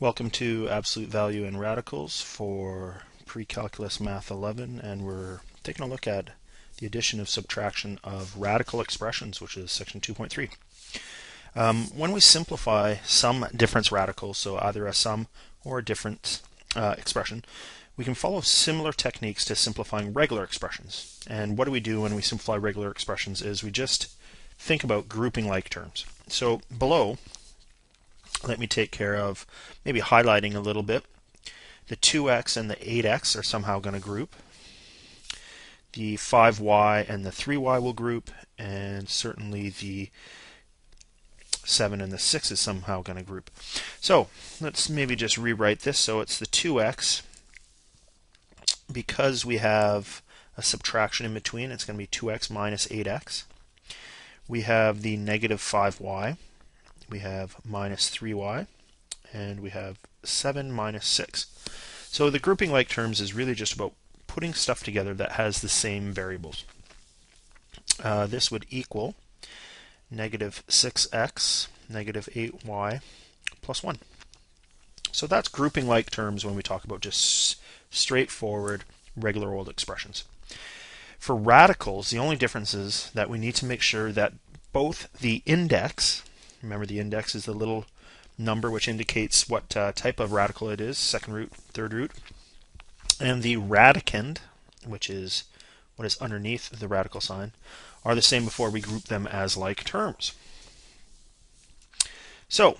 Welcome to Absolute Value and Radicals for Pre-Calculus Math 11, and we're taking a look at the addition of subtraction of radical expressions, which is section 2.3. When we simplify some difference radicals, so either a sum or a difference expression, we can follow similar techniques to simplifying regular expressions. And what do we do when we simplify regular expressions is we just think about grouping like terms. So below, let me take care of maybe highlighting a little bit. The 2x and the 8x are somehow going to group. The 5y and the 3y will group, and certainly the 7 and the 6 is somehow going to group. So let's maybe just rewrite this. So it's the 2x. Because we have a subtraction in between, it's going to be 2x minus 8x. We have the negative 5y. We have minus 3y, and we have 7 minus 6. So the grouping like terms is really just about putting stuff together that has the same variables. This would equal negative 6x, negative 8y, plus 1. So that's grouping like terms when we talk about just straightforward, regular old expressions. For radicals, the only difference is that we need to make sure that both the index, remember the index is the little number which indicates what type of radical it is, second root, third root, and the radicand, which is what is underneath the radical sign, are the same before we group them as like terms. So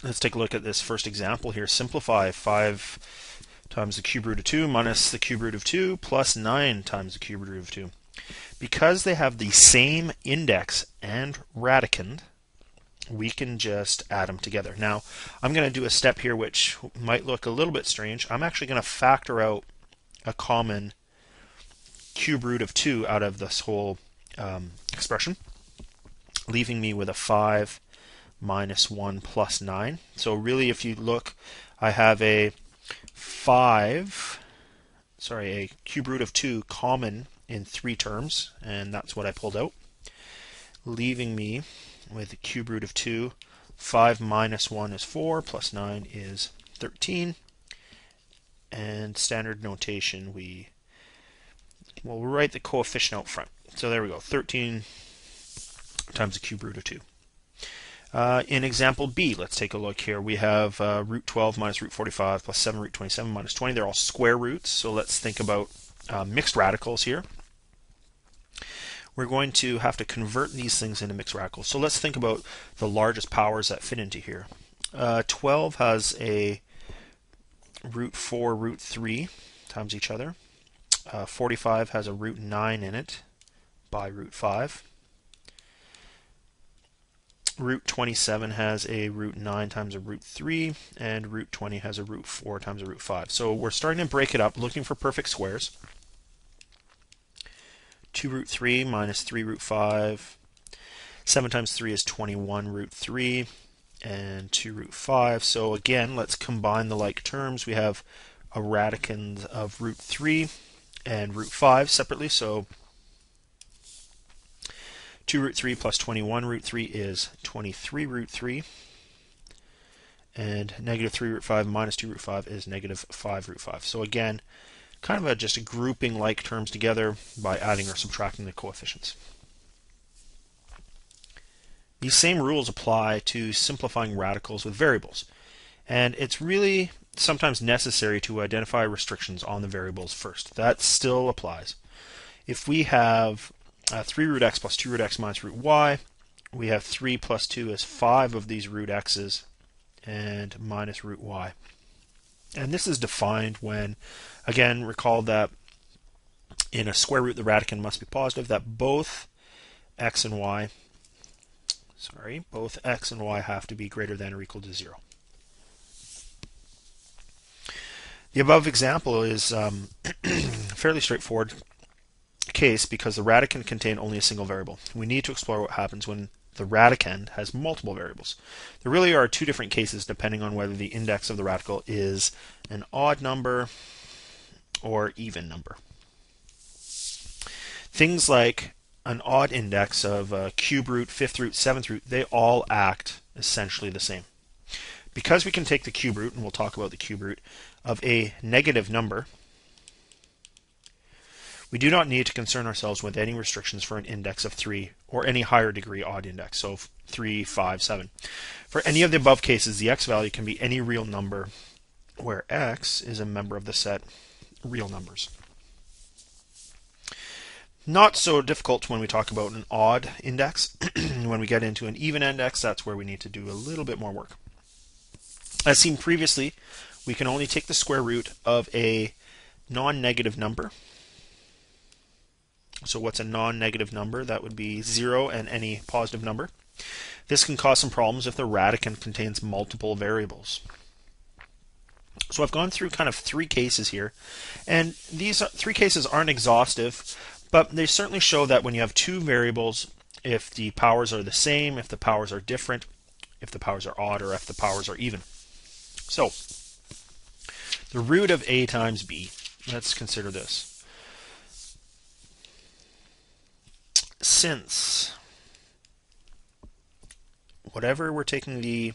let's take a look at this first example here. Simplify 5 times the cube root of 2 minus the cube root of 2 plus 9 times the cube root of 2. Because they have the same index and radicand, we can just add them together. Now, I'm going to do a step here which might look a little bit strange. I'm actually going to factor out a common cube root of 2 out of this whole expression, leaving me with a 5 minus 1 plus 9. So really, if you look, I have a cube root of 2 common in 3 terms, and that's what I pulled out, leaving me with the cube root of 2. 5 minus 1 is 4, plus 9 is 13. And standard notation, we'll write the coefficient out front. So there we go, 13 times the cube root of 2. In example B, let's take a look here. We have root 12 minus root 45 plus 7 root 27 minus 20. They're all square roots, so let's think about mixed radicals here. We're going to have to convert these things into mixed radicals. So let's think about the largest powers that fit into here. 12 has a root 4, root 3 times each other. 45 has a root 9 in it by root 5. Root 27 has a root 9 times a root 3, and root 20 has a root 4 times a root 5. So we're starting to break it up, looking for perfect squares. 2 root 3 minus 3 root 5. 7 times 3 is 21 root 3, and 2 root 5. So again, let's combine the like terms. We have a radicand of root 3 and root 5 separately. So 2 root 3 plus 21 root 3 is 23 root 3. And negative 3 root 5 minus 2 root 5 is negative 5 root 5. So again, kind of just grouping like terms together by adding or subtracting the coefficients. These same rules apply to simplifying radicals with variables. And it's really sometimes necessary to identify restrictions on the variables first. That still applies. If we have 3 root x plus 2 root x minus root y, we have 3 plus 2 is 5 of these root x's and minus root y. And this is defined when, again, recall that in a square root the radicand must be positive, that both x and y have to be greater than or equal to 0. The above example is a fairly straightforward case because the radicand contain only a single variable. We need to explore what happens when the radicand has multiple variables. There really are 2 different cases depending on whether the index of the radical is an odd number or even number. Things like an odd index of cube root, fifth root, seventh root, they all act essentially the same. because we can take the cube root, and we'll talk about the cube root, of a negative number, we do not need to concern ourselves with any restrictions for an index of 3 or any higher degree odd index, so 3, 5, 7. For any of the above cases, the x value can be any real number where x is a member of the set real numbers. Not so difficult when we talk about an odd index. When we get into an even index, that's where we need to do a little bit more work. As seen previously, we can only take the square root of a non-negative number. So what's a non-negative number? That would be 0 and any positive number. This can cause some problems if the radicand contains multiple variables. So I've gone through kind of 3 cases here, and these 3 cases aren't exhaustive, but they certainly show that when you have 2 variables, if the powers are the same, if the powers are different, if the powers are odd, or if the powers are even. So the root of a times b, let's consider this. Since whatever we're taking the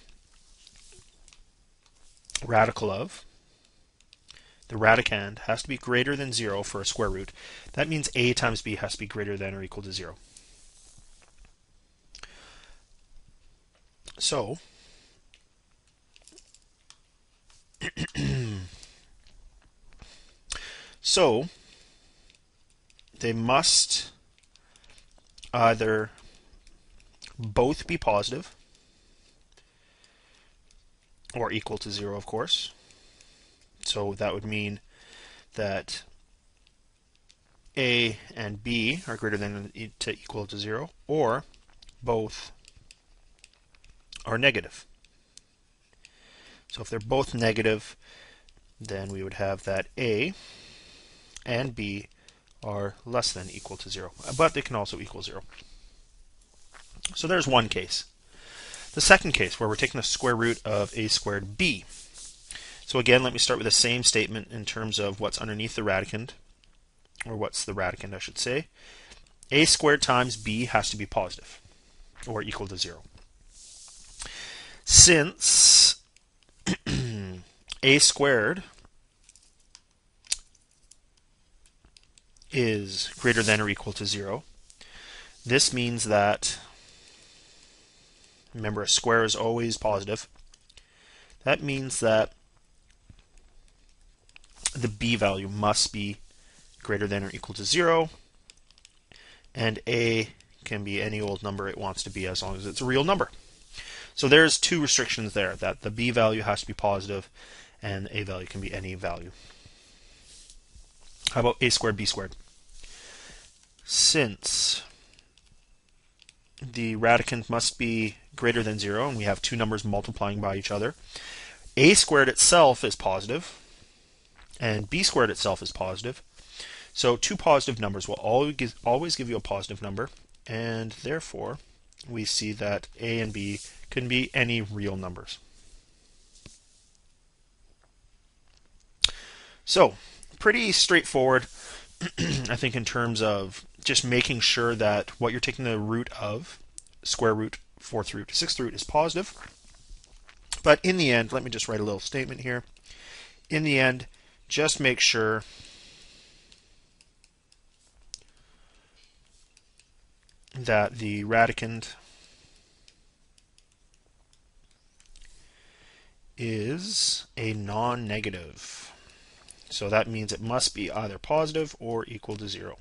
radical of, the radicand has to be greater than 0 for a square root. That means a times b has to be greater than or equal to 0. So they must either both be positive or equal to 0, of course. So that would mean that a and b are greater than or equal to 0, or both are negative. So if they're both negative, then we would have that a and b are less than equal to 0, but they can also equal 0. So there's one case. The second case, where we're taking the square root of a squared b. So again, let me start with the same statement in terms of what's underneath the radicand, or what's the radicand, I should say. A squared times b has to be positive, or equal to 0. Since a squared is greater than or equal to 0, this means that, remember, a square is always positive. That means that the b value must be greater than or equal to 0, and a can be any old number it wants to be as long as it's a real number. So there's 2 restrictions there, that the b value has to be positive and a value can be any value. How about a squared, b squared? Since the radicand must be greater than 0, and we have 2 numbers multiplying by each other, a squared itself is positive, and b squared itself is positive. So 2 positive numbers will always give you a positive number, and therefore we see that a and b can be any real numbers. So pretty straightforward, I think, in terms of just making sure that what you're taking the root of, square root, 4th root, 6th root, is positive. But in the end, let me just write a little statement here. In the end, just make sure that the radicand is a non-negative. So that means it must be either positive or equal to 0.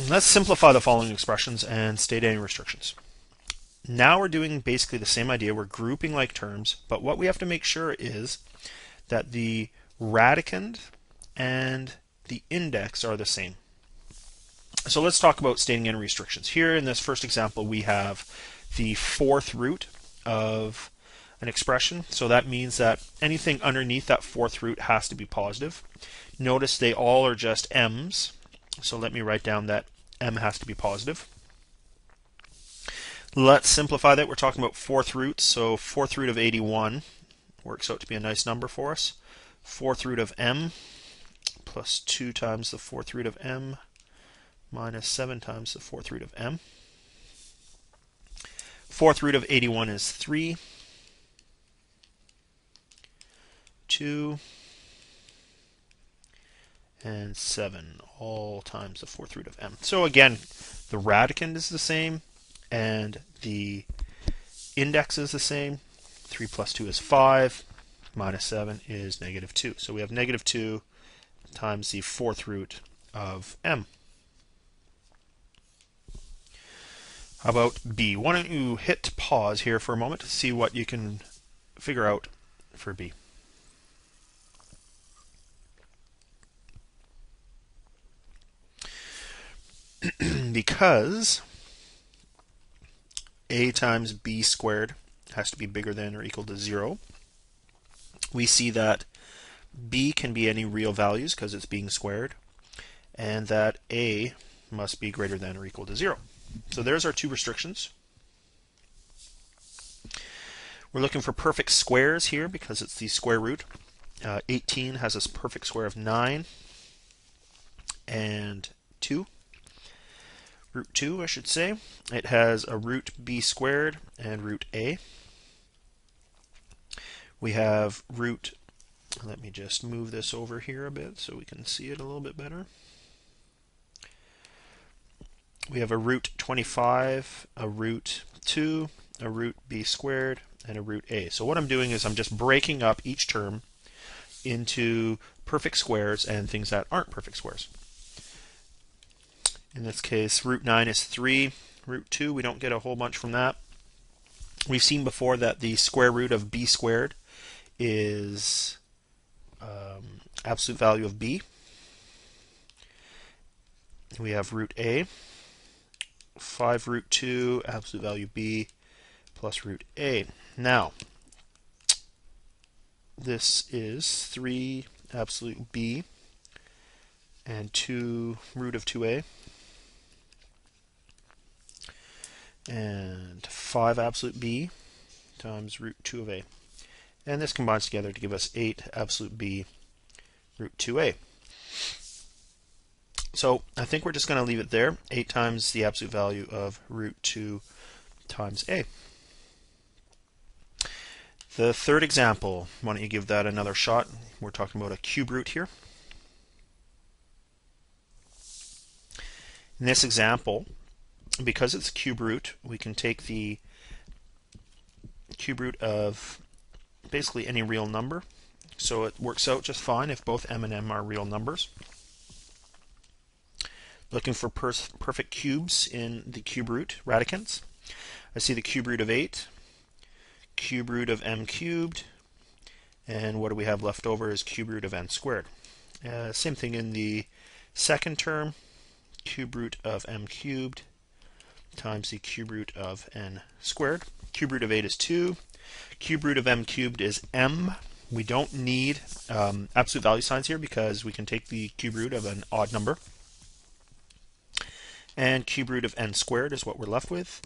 Let's simplify the following expressions and state any restrictions. Now we're doing basically the same idea. We're grouping like terms, but what we have to make sure is that the radicand and the index are the same. So let's talk about stating any restrictions. Here in this first example, we have the 4th root of an expression. So that means that anything underneath that 4th root has to be positive. Notice they all are just m's. So let me write down that m has to be positive. Let's simplify that. We're talking about 4th roots. So 4th root of 81 works out to be a nice number for us. 4th root of m plus 2 times the 4th root of m minus 7 times the 4th root of m. Fourth root of 81 is 3. 2. And 7, all times the fourth root of m. So again, the radicand is the same, and the index is the same. 3 plus 2 is 5, minus 7 is negative 2. So we have negative 2 times the fourth root of m. How about b? Why don't you hit pause here for a moment to see what you can figure out for b. Because a times b squared has to be bigger than or equal to 0, we see that b can be any real values because it's being squared, and that a must be greater than or equal to 0. So there's our two restrictions. We're looking for perfect squares here because it's the square root. 18 has a perfect square of 9 and 2. Root 2, I should say. It has a root b squared and root a. We have root, let me just move this over here a bit so we can see it a little bit better. We have a root 25, a root 2, a root b squared, and a root a. So what I'm doing is I'm just breaking up each term into perfect squares and things that aren't perfect squares. In this case, root 9 is 3. Root 2, we don't get a whole bunch from that. We've seen before that the square root of b squared is absolute value of b. We have root a, 5 root 2, absolute value b, plus root a. Now, this is 3 absolute b and 2 root of 2a. And 5 absolute b times root 2 of a. And this combines together to give us 8 absolute b root 2a. So I think we're just going to leave it there. 8 times the absolute value of root 2 times a. The third example, why don't you give that another shot? We're talking about a cube root here. In this example, because it's a cube root, we can take the cube root of basically any real number. So it works out just fine if both m and m are real numbers. Looking for perfect cubes in the cube root radicands. I see the cube root of 8, cube root of m cubed, and what do we have left over is cube root of n squared. Same thing in the second term, cube root of m cubed times the cube root of n squared. Cube root of 8 is 2. Cube root of m cubed is m. We don't need absolute value signs here because we can take the cube root of an odd number. And cube root of n squared is what we're left with.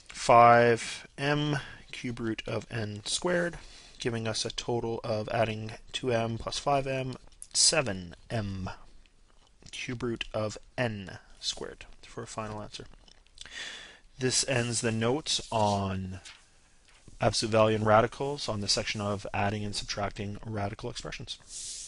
5m cube root of n squared, giving us a total of adding 2m plus 5m, 7m cube root of n squared for a final answer. This ends the notes on absolute value and radicals on the section of adding and subtracting radical expressions.